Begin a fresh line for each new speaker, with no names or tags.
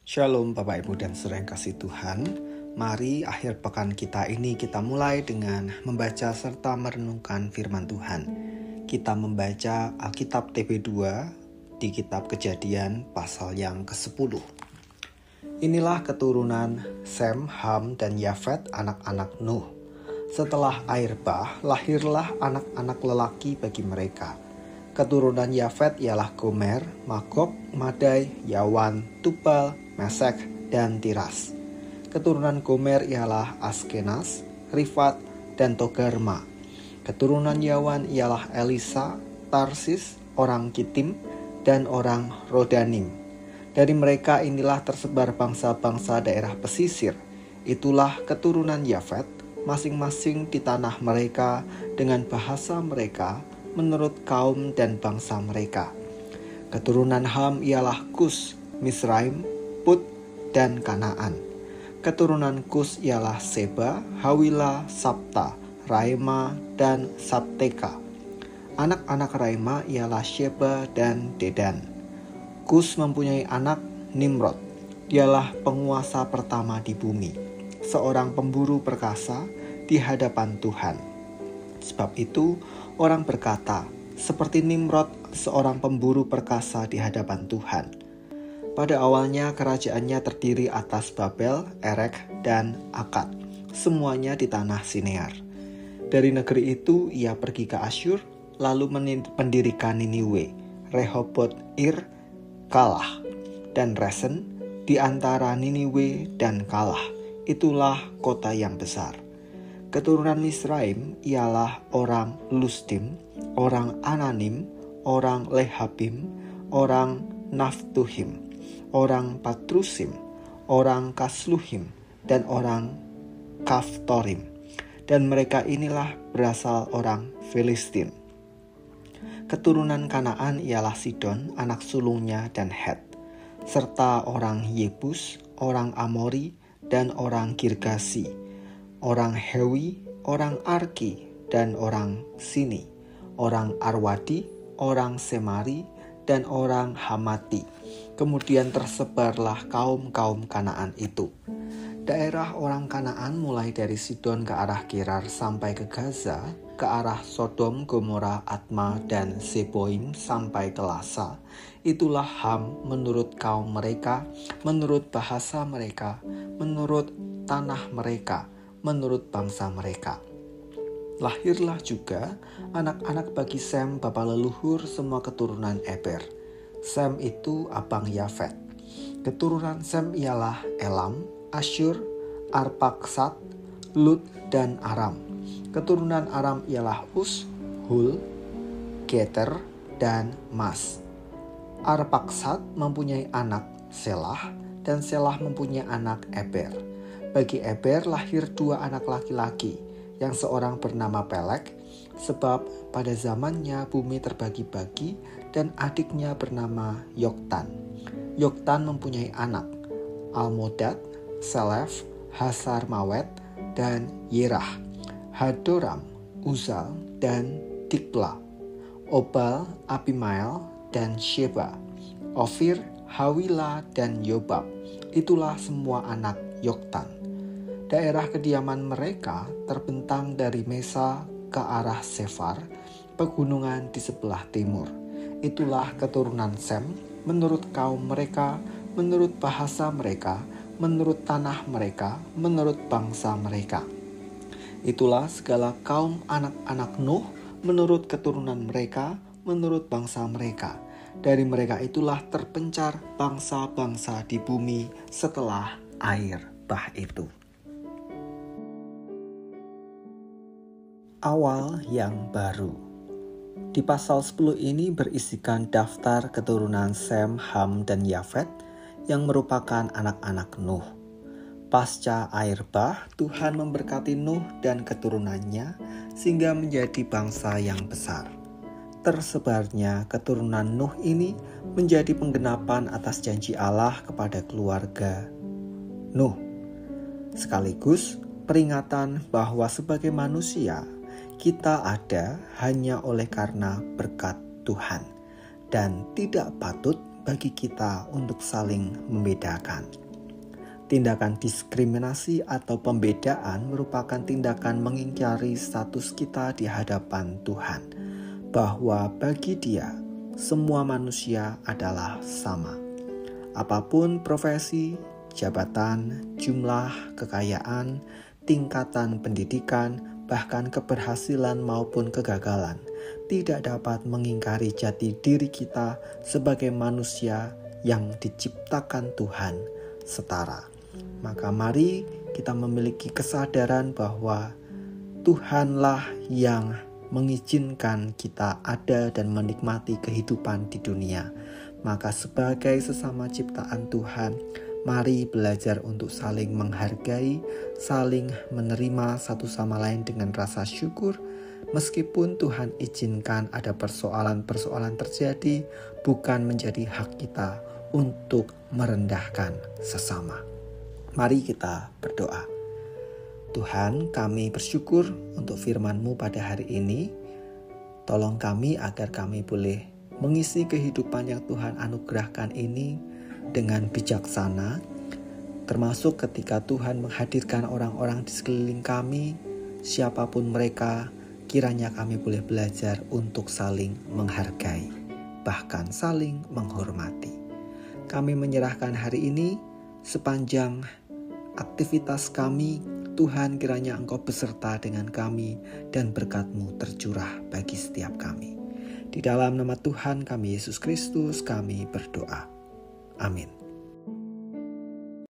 Shalom Bapak Ibu dan Saudara yang kasih Tuhan. Mari akhir pekan kita ini kita mulai dengan membaca serta merenungkan firman Tuhan. Kita membaca Alkitab TB2 di kitab Kejadian pasal yang ke-10. Inilah keturunan Sem, Ham, dan Yafet anak-anak Nuh. Setelah air bah, lahirlah anak-anak lelaki bagi mereka. Keturunan Yafet ialah Gomer, Magog, Madai, Yawan, Tubal, Mesek, dan Tiras. Keturunan Gomer ialah Askenas, Rifat, dan Togarma. Keturunan Yawan ialah Elisa, Tarsis, orang Kitim, dan orang Rodanim. Dari mereka inilah tersebar bangsa-bangsa daerah pesisir. Itulah keturunan Yafet, masing-masing di tanah mereka dengan bahasa mereka, menurut kaum dan bangsa mereka. Keturunan Ham ialah Kus, Misraim, Put, dan Kanaan. Keturunan Kus ialah Seba, Hawila, Sabta, Raima, dan Sabteka. Anak-anak Raima ialah Sheba dan Dedan. Kus mempunyai anak Nimrod. Dialah penguasa pertama di bumi, seorang pemburu perkasa di hadapan Tuhan. Sebab itu orang berkata, seperti Nimrod, seorang pemburu perkasa di hadapan Tuhan. Pada awalnya kerajaannya terdiri atas Babel, Erek, dan Akad, semuanya di tanah Sinear. Dari negeri itu ia pergi ke Asyur, lalu mendirikan Niniwe, Rehoboth Ir, Kalah, dan Resen di antara Niniwe dan Kalah. Itulah kota yang besar. Keturunan Misraim ialah orang Lustim, orang Ananim, orang Lehabim, orang Naftuhim, orang Patrusim, orang Kasluhim, dan orang Kaftorim. Dan mereka inilah berasal orang Filistin. Keturunan Kanaan ialah Sidon, anak sulungnya, dan Het, serta orang Yebus, orang Amori, dan orang Girgasi, orang Hewi, orang Arki, dan orang Sini, orang Arwadi, orang Semari, dan orang Hamati. Kemudian tersebarlah kaum-kaum Kanaan itu. Daerah orang Kanaan mulai dari Sidon ke arah Gerar sampai ke Gaza, ke arah Sodom, Gomora, Atma, dan Zeboim sampai ke Lasa. Itulah Ham menurut kaum mereka, menurut bahasa mereka, menurut tanah mereka, menurut bangsa mereka. Lahirlah juga anak-anak bagi Sem, bapa leluhur semua keturunan Eber. Sem itu abang Yafet. Keturunan Sem ialah Elam, Asyur, Arpaksad, Lut, dan Aram. Keturunan Aram ialah Us, Hul, Geter, dan Mas. Arpaksad mempunyai anak Selah, dan Selah mempunyai anak Eber. Bagi Eber lahir dua anak laki-laki, yang seorang bernama Pelek, sebab pada zamannya bumi terbagi-bagi, dan adiknya bernama Yoktan. Yoktan mempunyai anak Almodad, Selef, Hasar Mawet, dan Yerah, Hadoram, Uzal, dan Dikla, Obal, Abimael, dan Sheba, Ofir, Hawila, dan Yobab. Itulah semua anak Yoktan. Daerah kediaman mereka terbentang dari Mesa ke arah Sefar, pegunungan di sebelah timur. Itulah keturunan Sem, menurut kaum mereka, menurut bahasa mereka, menurut tanah mereka, menurut bangsa mereka. Itulah segala kaum anak-anak Nuh, menurut keturunan mereka, menurut bangsa mereka. Dari mereka itulah terpencar bangsa-bangsa di bumi setelah air bah itu. Awal yang baru. Di pasal 10 ini berisikan daftar keturunan Sem, Ham, dan Yafet yang merupakan anak-anak Nuh. Pasca air bah, Tuhan memberkati Nuh dan keturunannya sehingga menjadi bangsa yang besar. Tersebarnya keturunan Nuh ini menjadi penggenapan atas janji Allah kepada keluarga Nuh. Sekaligus peringatan bahwa sebagai manusia, kita ada hanya oleh karena berkat Tuhan dan tidak patut bagi kita untuk saling membedakan. Tindakan diskriminasi atau pembedaan merupakan tindakan mengingkari status kita di hadapan Tuhan, bahwa bagi Dia semua manusia adalah sama. Apapun profesi, jabatan, jumlah, kekayaan, tingkatan pendidikan, bahkan keberhasilan maupun kegagalan, tidak dapat mengingkari jati diri kita sebagai manusia yang diciptakan Tuhan setara. Maka mari kita memiliki kesadaran bahwa Tuhanlah yang mengizinkan kita ada dan menikmati kehidupan di dunia. Maka sebagai sesama ciptaan Tuhan, mari belajar untuk saling menghargai, saling menerima satu sama lain dengan rasa syukur. Meskipun Tuhan izinkan ada persoalan-persoalan terjadi, bukan menjadi hak kita untuk merendahkan sesama. Mari kita berdoa. Tuhan, kami bersyukur untuk firman-Mu pada hari ini. Tolong kami agar kami boleh mengisi kehidupan yang Tuhan anugerahkan ini dengan bijaksana, termasuk ketika Tuhan menghadirkan orang-orang di sekeliling kami, siapapun mereka, kiranya kami boleh belajar untuk saling menghargai, bahkan saling menghormati. Kami menyerahkan hari ini sepanjang aktivitas kami. Tuhan, kiranya Engkau beserta dengan kami dan berkat-Mu tercurah bagi setiap kami. Di dalam nama Tuhan kami Yesus Kristus kami berdoa. Amin.